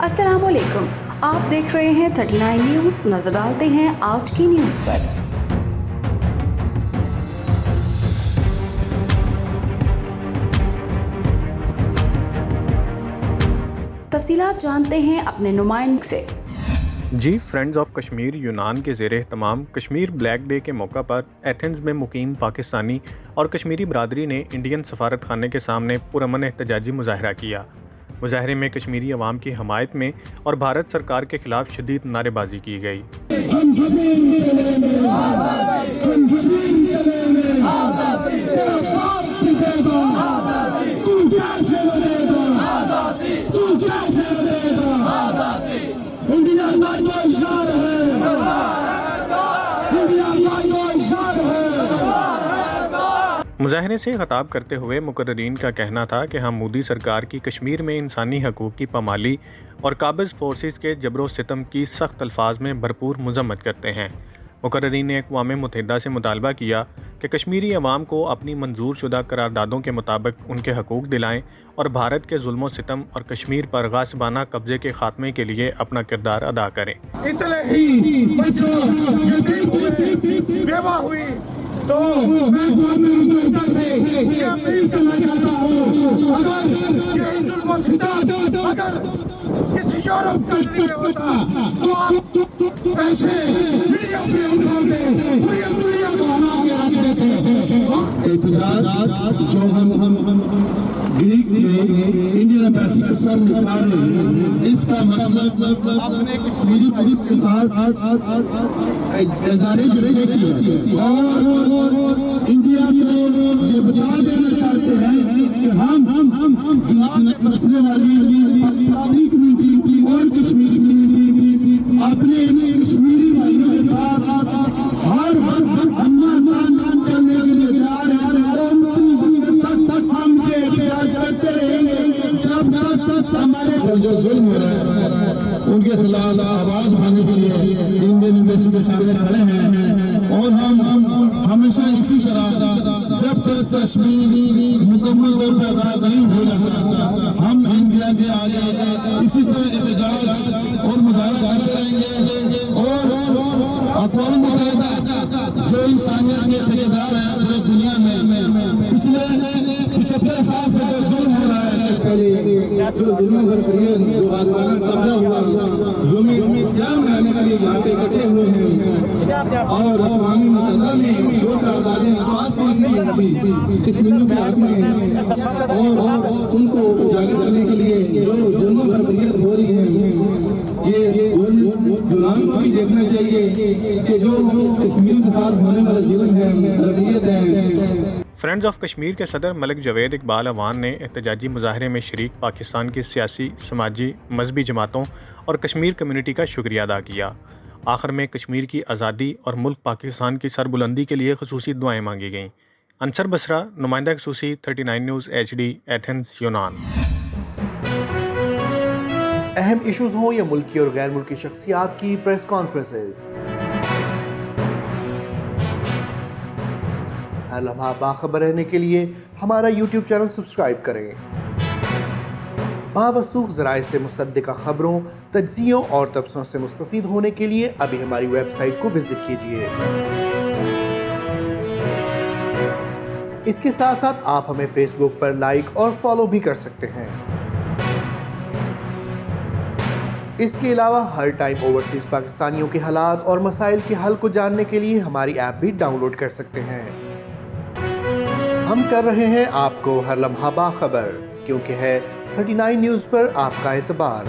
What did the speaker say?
अस्सलाम वालेकुम, आप देख रहे हैं 39 न्यूज़। नजर डालते हैं आज की न्यूज़ पर। तफसीलात जानते हैं अपने नुमाइंदे से। जी, फ्रेंड्स ऑफ कश्मीर यूनान के ज़ेर एहतमाम कश्मीर ब्लैक डे के मौका पर एथेंस में मुकीम पाकिस्तानी और कश्मीरी बरादरी ने इंडियन सफारत खाने के सामने पुरअमन एहतजाजी मुजाहरा किया। मुजाहरे में कश्मीरी अवाम की हमायत में और भारत सरकार के खिलाफ शदीद नारेबाजी की गई। मुजाहरे से खिताब करते हुए मुकर्रीन का कहना था कि हम मोदी सरकार की कश्मीर में इंसानी हकूक़ की पामाली और काबिज़ फोर्सेस के जबरो सितम की सख्त अल्फाज में भरपूर मज़म्मत करते हैं। मुकर्रीन ने अक़वाम मुत्तहिदा से मुतालबा किया कि कश्मीरी अवाम को अपनी मंजूर शुदा करारदादों के मुताबिक उनके हकूक़ दिलाएँ और भारत के जुल्म सितम और कश्मीर पर गासिबाना कब्ज़े के ख़ात्मे के लिए अपना किरदार अदा करें। तो मैं से ये अपील करना चाहता हूँ, अगर ये जुल्म और सितम अगर किसी यूरोप कंट्री में होता तो आप ऐसे मीडिया पे उठाते, पूरी दुनिया को हरा के रख देते। एहतजाज जो हम ग्रीक में इंडियन एम्बेसी के साथ कर रहे हैं, इसका मतलब अपने कश्मीरी पब्लिक के साथ एजाज़ जुड़े किया और इंडिया को ये बता देना चाहते हैं कि हम बसने वाली पाकिस्तानी कम्युनिटी और कश्मीर कम्युनिटी अपने कश्मीरी भाइयों के साथ हर मान चलने के लिए तैयार है। तक हम ये एहतजाज करते रहेंगे जब तक हमारे जो जुल्म हो रहा है उनके खिलाफ आवाज उठाने के लिए इंडियन एम्बेसी के सामने खड़े हैं। और हम हमेशा इसी तरह जब तक कश्मीर मुकम्मल तौर पर आजाद नहीं हो जाता हम इंडिया के आगे इसी तरह एहतजाज और मुजाहरा करते रहेंगे। और अक़वाम मुत्तहिदा जो इंसानियत के ठेकेदार हैं पूरी दुनिया में पिछले 75 साल से जो जुल्म हो रहा है, जो दुनिया भर जो कब्जा हुआ इस्लाम रहने के लिए यहाँ पे इकट्ठे हुए हैं और अक़वाम मुत्तहिदा में जो तादादें पास की कश्मीरियों के हाथ में हैं और उनको उजागर करने के लिए जो जुल्म बर्बरियत हो रही है, ये जुल्म को भी देखना चाहिए कि जो कश्मीर के साथ होने वाला जुल्म है, बर्बरियत है। फ्रेंड्स ऑफ कश्मीर के सदर मलिक जवेद इकबाल अवान ने एहतजाजी मुजाहरे में शरीक पाकिस्तान की सियासी, समाजी, मजहबी जमातों और कश्मीर कम्युनिटी का शुक्रिया अदा किया। आखिर में कश्मीर की आज़ादी और मुल्क पाकिस्तान की सरबुलंदी के लिए ख़ुसूसी दुआएं मांगी गईं। अंसर बसरा, नुमाइंदा ख़ुसूसी 39 न्यूज़ HD, एथेंस, यूनान। अहम इशूज़ हों या मुल्की और गैर मुल्की शख्सियात की प्रेस कॉन्फ्रेंसेस, हर लम्हा बाखबर रहने के लिए हमारा YouTube चैनल सब्सक्राइब करें। बावसूख ज़राए से मुसद्दिक़ा खबरों, तज्ज़ियों और तबसरों से मुस्तफ़ीद होने के लिए अभी हमारी वेबसाइट को विज़िट कीजिए। इसके साथ साथ आप हमें फेसबुक पर लाइक और फॉलो भी कर सकते हैं। इसके अलावा हर टाइम ओवरसीज़ पाकिस्तानियों के हालात और मसाइल के हल को जानने के लिए हमारी ऐप भी डाउनलोड कर सकते हैं। हम कर रहे हैं आपको हर लम्हा बाखबर, क्योंकि है 39 न्यूज़ पर आपका एतबार।